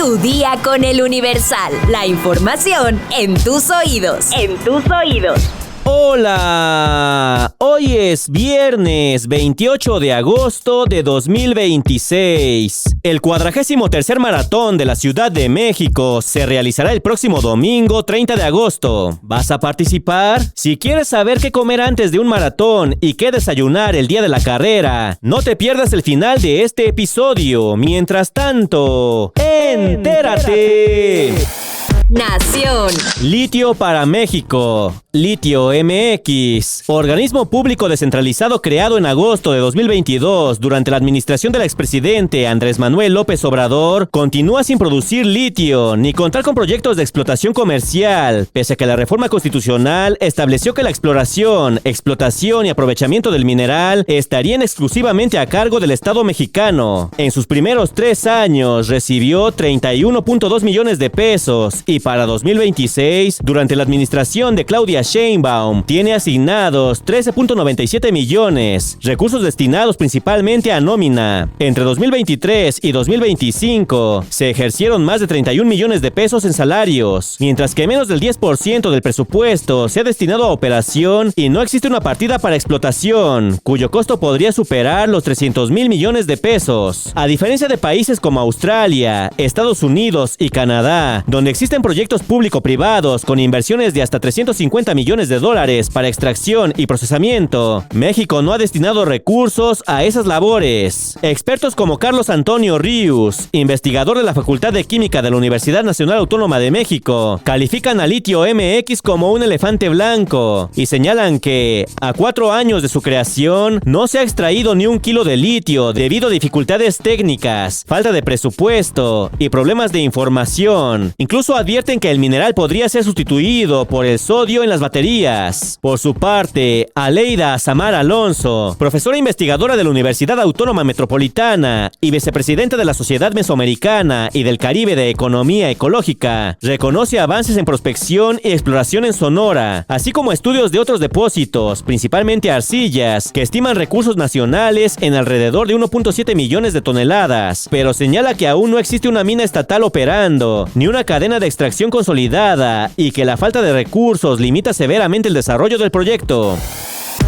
Tu día con el Universal. La información en tus oídos. En tus oídos. Hola, hoy es viernes 28 de agosto de 2026. El 43º maratón de la Ciudad de México se realizará el próximo domingo 30 de agosto. ¿Vas a participar? Si quieres saber qué comer antes de un maratón y qué desayunar el día de la carrera, no te pierdas el final de este episodio. Mientras tanto, ¡entérate! Nación. Litio para México. Litio MX, organismo público descentralizado creado en agosto de 2022 durante la administración del expresidente Andrés Manuel López Obrador, continúa sin producir litio ni contar con proyectos de explotación comercial, pese a que la reforma constitucional estableció que la exploración, explotación y aprovechamiento del mineral estarían exclusivamente a cargo del Estado mexicano. En sus primeros 3 años recibió 31.2 millones de pesos y para 2026, durante la administración de Claudia Sheinbaum, tiene asignados 13.97 millones, recursos destinados principalmente a nómina. Entre 2023 y 2025, se ejercieron más de 31 millones de pesos en salarios, mientras que menos del 10% del presupuesto se ha destinado a operación y no existe una partida para explotación, cuyo costo podría superar los 300 mil millones de pesos. A diferencia de países como Australia, Estados Unidos y Canadá, donde existen proyectos público-privados con inversiones de hasta 350 millones de dólares para extracción y procesamiento, México no ha destinado recursos a esas labores. Expertos como Carlos Antonio Ríos, investigador de la Facultad de Química de la Universidad Nacional Autónoma de México, califican a Litio MX como un elefante blanco y señalan que, a 4 años de su creación, no se ha extraído ni un kilo de litio debido a dificultades técnicas, falta de presupuesto y problemas de información. Incluso advierten que el mineral podría ser sustituido por el sodio en las baterías. Por su parte, Aleida Samar Alonso, profesora investigadora de la Universidad Autónoma Metropolitana y vicepresidenta de la Sociedad Mesoamericana y del Caribe de Economía Ecológica, reconoce avances en prospección y exploración en Sonora, así como estudios de otros depósitos, principalmente arcillas, que estiman recursos nacionales en alrededor de 1.7 millones de toneladas, pero señala que aún no existe una mina estatal operando, ni una cadena de extracción consolidada, y que la falta de recursos limita severamente el desarrollo del proyecto.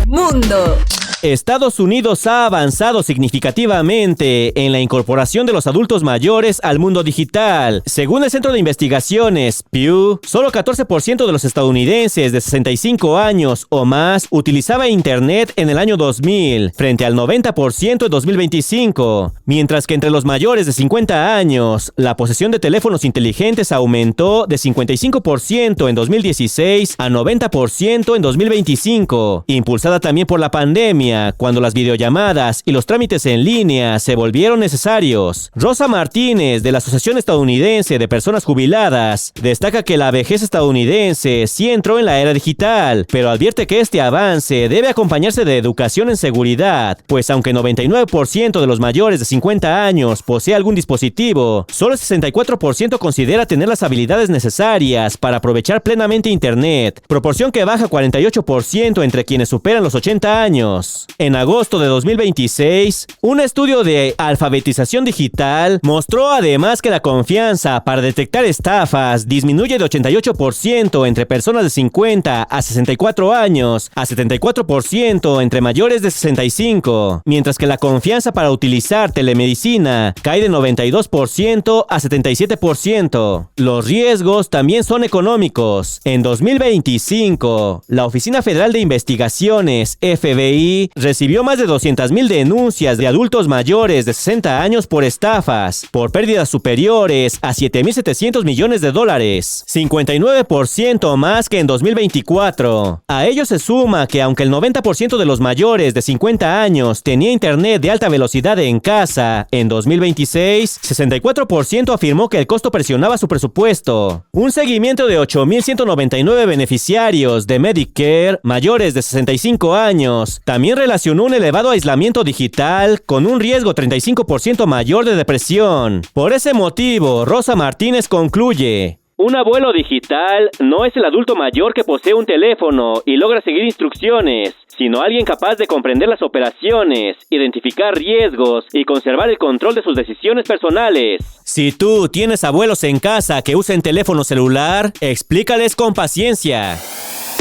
Mundo. Estados Unidos ha avanzado significativamente en la incorporación de los adultos mayores al mundo digital. Según el Centro de Investigaciones Pew, solo 14% de los estadounidenses de 65 años o más utilizaba Internet en el año 2000, frente al 90% en 2025, mientras que entre los mayores de 50 años, la posesión de teléfonos inteligentes aumentó de 55% en 2016 a 90% en 2025, impulsada también por la pandemia, cuando las videollamadas y los trámites en línea se volvieron necesarios. Rosa Martínez, de la Asociación Estadounidense de Personas Jubiladas, destaca que la vejez estadounidense sí entró en la era digital, pero advierte que este avance debe acompañarse de educación en seguridad, pues aunque 99% de los mayores de 50 años posee algún dispositivo, solo el 64% considera tener las habilidades necesarias para aprovechar plenamente Internet, proporción que baja 48% entre quienes superan los 80 años. En agosto de 2026, un estudio de alfabetización digital mostró además que la confianza para detectar estafas disminuye de 88% entre personas de 50 a 64 años a 74% entre mayores de 65, mientras que la confianza para utilizar telemedicina cae de 92% a 77%. Los riesgos también son económicos. En 2025, la Oficina Federal de Investigaciones, FBI, recibió más de 200,000 denuncias de adultos mayores de 60 años por estafas, por pérdidas superiores a 7.700 millones de dólares, 59% más que en 2024. A ello se suma que aunque el 90% de los mayores de 50 años tenía internet de alta velocidad en casa, en 2026, 64% afirmó que el costo presionaba su presupuesto. Un seguimiento de 8.199 beneficiarios de Medicare mayores de 65 años también relacionó un elevado aislamiento digital con un riesgo 35% mayor de depresión. Por ese motivo, Rosa Martínez concluye: Un abuelo digital no es el adulto mayor que posee un teléfono y logra seguir instrucciones, sino alguien capaz de comprender las operaciones, identificar riesgos y conservar el control de sus decisiones personales. Si tú tienes abuelos en casa que usen teléfono celular, explícales con paciencia.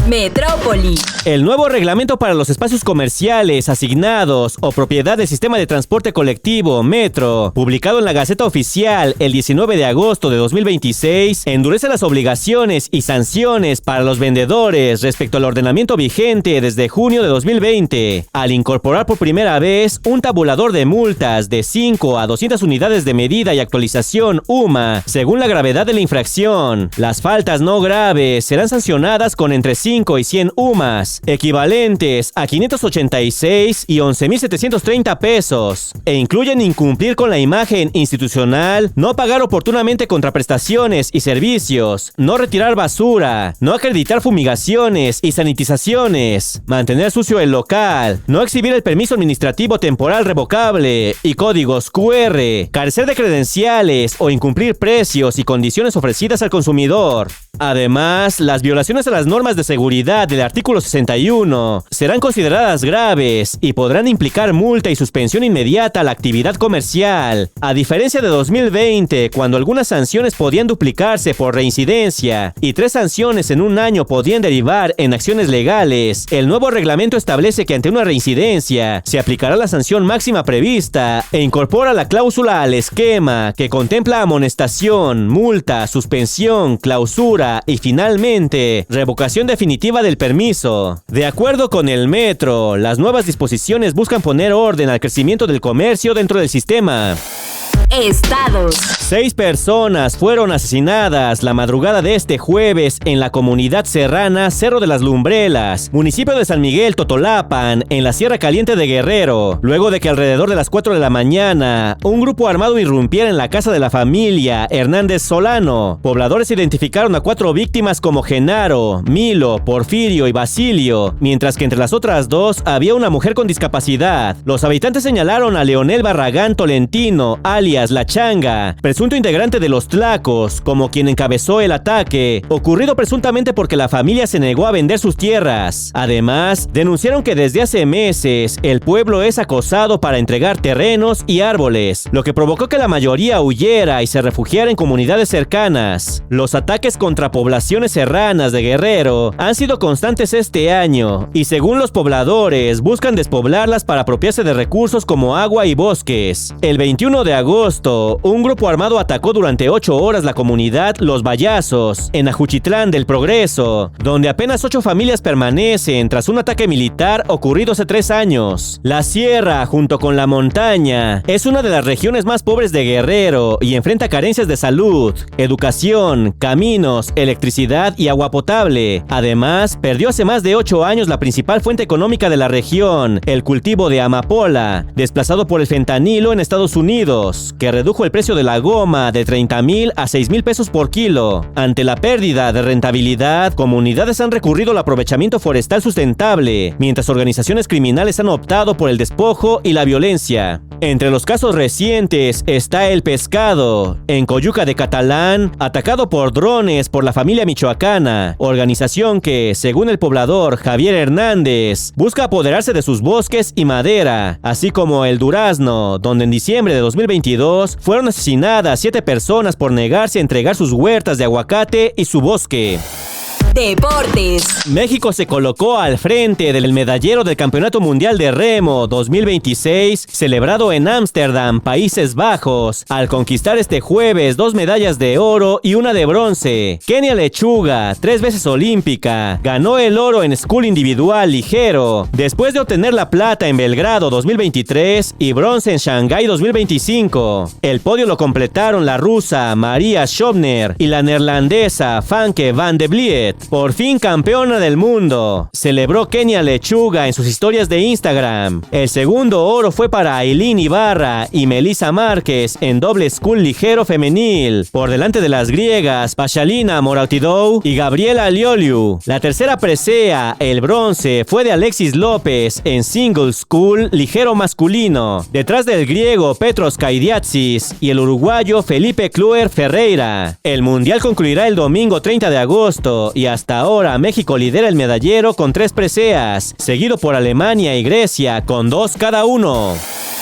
Metrópoli. El nuevo reglamento para los espacios comerciales asignados o propiedad del sistema de transporte colectivo Metro, publicado en la Gaceta Oficial el 19 de agosto de 2026, endurece las obligaciones y sanciones para los vendedores respecto al ordenamiento vigente desde junio de 2020, al incorporar por primera vez un tabulador de multas de 5 a 200 unidades de medida y actualización UMA, según la gravedad de la infracción. Las faltas no graves serán sancionadas con entre 5 y 100 UMAs, equivalentes a 586 y 11.730 pesos, e incluyen incumplir con la imagen institucional, no pagar oportunamente contraprestaciones y servicios, no retirar basura, no acreditar fumigaciones y sanitizaciones, mantener sucio el local, no exhibir el permiso administrativo temporal revocable y códigos QR, carecer de credenciales o incumplir precios y condiciones ofrecidas al consumidor. Además, las violaciones a las normas de seguridad del artículo 61 serán consideradas graves y podrán implicar multa y suspensión inmediata a la actividad comercial. A diferencia de 2020, cuando algunas sanciones podían duplicarse por reincidencia y 3 sanciones en un año podían derivar en acciones legales, el nuevo reglamento establece que ante una reincidencia se aplicará la sanción máxima prevista e incorpora la cláusula al esquema que contempla amonestación, multa, suspensión, clausura y finalmente revocación definitiva del permiso. De acuerdo con el Metro, las nuevas disposiciones buscan poner orden al crecimiento del comercio dentro del sistema. Estados. 6 personas fueron asesinadas la madrugada de este jueves en la comunidad serrana Cerro de las Lumbrelas, municipio de San Miguel Totolapan, en la Sierra Caliente de Guerrero, luego de que alrededor de las 4 de la mañana un grupo armado irrumpiera en la casa de la familia Hernández Solano. Pobladores identificaron a 4 víctimas como Genaro, Milo, Porfirio y Basilio, mientras que entre las otras 2 había una mujer con discapacidad. Los habitantes señalaron a Leonel Barragán Tolentino, alias La Changa, presunto integrante de los Tlacos, como quien encabezó el ataque, ocurrido presuntamente porque la familia se negó a vender sus tierras. Además, denunciaron que desde hace meses el pueblo es acosado para entregar terrenos y árboles, lo que provocó que la mayoría huyera y se refugiara en comunidades cercanas. Los ataques contra poblaciones serranas de Guerrero han sido constantes este año y, según los pobladores, buscan despoblarlas para apropiarse de recursos como agua y bosques. El 21 de agosto, un grupo armado atacó durante 8 horas la comunidad Los Vallazos, en Ajuchitlán del Progreso, donde apenas 8 familias permanecen tras un ataque militar ocurrido hace 3 años. La sierra, junto con la montaña, es una de las regiones más pobres de Guerrero y enfrenta carencias de salud, educación, caminos, electricidad y agua potable. Además, perdió hace más de 8 años la principal fuente económica de la región, el cultivo de amapola, desplazado por el fentanilo en Estados Unidos, que redujo el precio de la goma de 30,000 a 6,000 pesos por kilo. Ante la pérdida de rentabilidad, comunidades han recurrido al aprovechamiento forestal sustentable, mientras organizaciones criminales han optado por el despojo y la violencia. Entre los casos recientes está El Pescado, en Coyuca de Catalán, atacado por drones por la familia michoacana, organización que, según el poblador Javier Hernández, busca apoderarse de sus bosques y madera, así como El Durazno, donde en diciembre de 2022 fueron asesinadas 7 personas por negarse a entregar sus huertas de aguacate y su bosque. Deportes. México se colocó al frente del medallero del Campeonato Mundial de Remo 2026, celebrado en Ámsterdam, Países Bajos, al conquistar este jueves 2 medallas de oro y una de bronce. Kenia Lechuga, 3 veces olímpica, ganó el oro en school individual ligero, después de obtener la plata en Belgrado 2023 y bronce en Shanghái 2025. El podio lo completaron la rusa Maria Schopner y la neerlandesa Famke van de Vliet. Por fin campeona del mundo. Celebró Kenia Lechuga en sus historias de Instagram. El segundo oro fue para Ailín Ibarra y Melissa Márquez en doble scull ligero femenil, por delante de las griegas Pashalina Morautidou y Gabriela Lioliu. La tercera presea, el bronce, fue de Alexis López en single scull ligero masculino, detrás del griego Petros Kaidiatsis y el uruguayo Felipe Cluer Ferreira. El mundial concluirá el domingo 30 de agosto y hasta ahora México lidera el medallero con 3 preseas, seguido por Alemania y Grecia con 2 cada uno.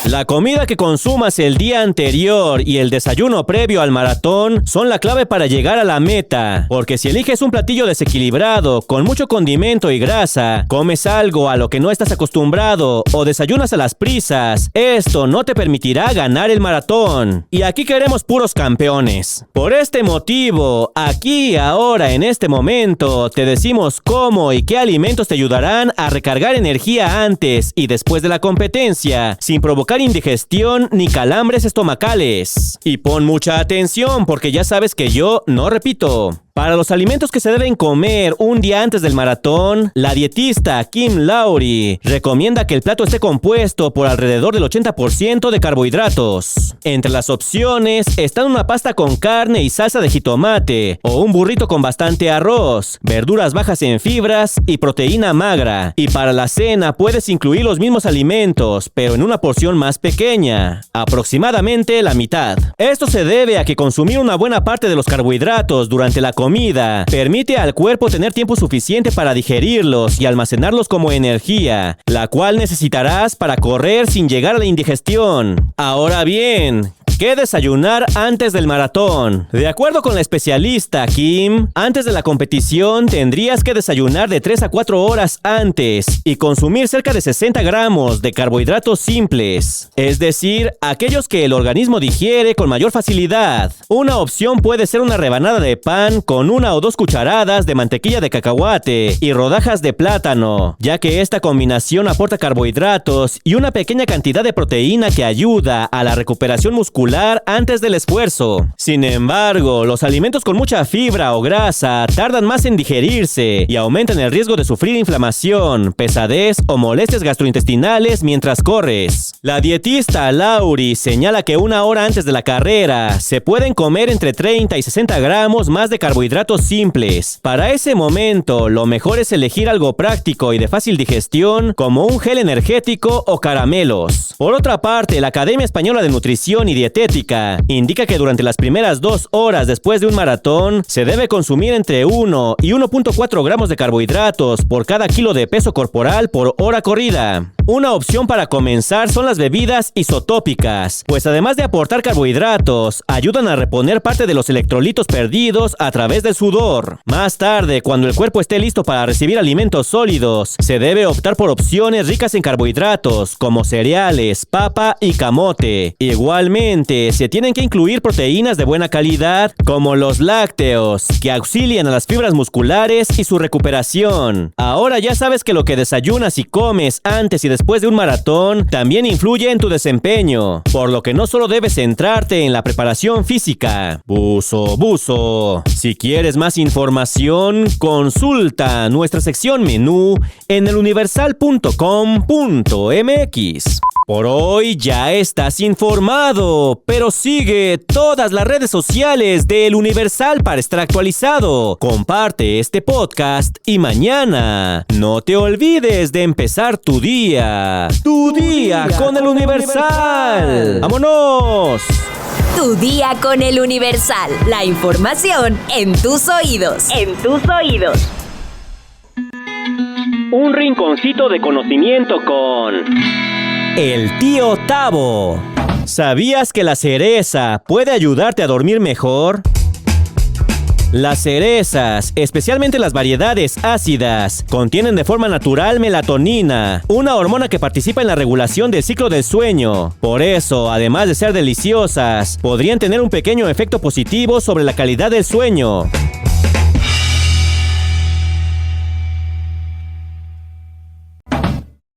La comida que consumas el día anterior y el desayuno previo al maratón son la clave para llegar a la meta, porque si eliges un platillo desequilibrado, con mucho condimento y grasa, comes algo a lo que no estás acostumbrado o desayunas a las prisas, esto no te permitirá ganar el maratón. Y aquí queremos puros campeones. Por este motivo, aquí, ahora, en este momento, te decimos cómo y qué alimentos te ayudarán a recargar energía antes y después de la competencia, sin provocar indigestión ni calambres estomacales. Y pon mucha atención porque ya sabes que yo no repito. Para los alimentos que se deben comer un día antes del maratón, la dietista Kim Lowry recomienda que el plato esté compuesto por alrededor del 80% de carbohidratos. Entre las opciones están una pasta con carne y salsa de jitomate, o un burrito con bastante arroz, verduras bajas en fibras y proteína magra. Y para la cena puedes incluir los mismos alimentos, pero en una porción más pequeña, aproximadamente la mitad. Esto se debe a que consumir una buena parte de los carbohidratos durante la comida permite al cuerpo tener tiempo suficiente para digerirlos y almacenarlos como energía, la cual necesitarás para correr sin llegar a la indigestión. Ahora bien, ¿qué desayunar antes del maratón? De acuerdo con la especialista Kim, antes de la competición tendrías que desayunar de 3 a 4 horas antes y consumir cerca de 60 gramos de carbohidratos simples, es decir, aquellos que el organismo digiere con mayor facilidad. Una opción puede ser una rebanada de pan con 1 o 2 cucharadas de mantequilla de cacahuate y rodajas de plátano, ya que esta combinación aporta carbohidratos y una pequeña cantidad de proteína que ayuda a la recuperación muscular antes del esfuerzo. Sin embargo, los alimentos con mucha fibra o grasa tardan más en digerirse y aumentan el riesgo de sufrir inflamación, pesadez o molestias gastrointestinales mientras corres. La dietista Lowry señala que 1 hora antes de la carrera se pueden comer entre 30 y 60 gramos más de carbohidratos simples. Para ese momento, lo mejor es elegir algo práctico y de fácil digestión, como un gel energético o caramelos. Por otra parte, la Academia Española de Nutrición y Dietética indica que durante las primeras 2 horas después de un maratón se debe consumir entre 1 y 1.4 gramos de carbohidratos por cada kilo de peso corporal por hora corrida. Una opción para comenzar son las bebidas isotópicas, pues además de aportar carbohidratos, ayudan a reponer parte de los electrolitos perdidos a través del sudor. Más tarde, cuando el cuerpo esté listo para recibir alimentos sólidos, se debe optar por opciones ricas en carbohidratos, como cereales, papa y camote. Igualmente, se tienen que incluir proteínas de buena calidad, como los lácteos, que auxilian a las fibras musculares y su recuperación. Ahora ya sabes que lo que desayunas y comes antes y después de un maratón también influye en tu desempeño, por lo que no solo debes centrarte en la preparación física. Buzo. Si quieres más información, consulta nuestra sección menú en eluniversal.com.mx. Por hoy ya estás informado, pero sigue todas las redes sociales de El Universal para estar actualizado. Comparte este podcast y mañana no te olvides de empezar tu día. Tu día con El Universal. ¡Vámonos! Tu día con El Universal. La información en tus oídos. En tus oídos. Un rinconcito de conocimiento con el tío Tavo. ¿Sabías que la cereza puede ayudarte a dormir mejor? Las cerezas, especialmente las variedades ácidas, contienen de forma natural melatonina, una hormona que participa en la regulación del ciclo del sueño. Por eso, además de ser deliciosas, podrían tener un pequeño efecto positivo sobre la calidad del sueño.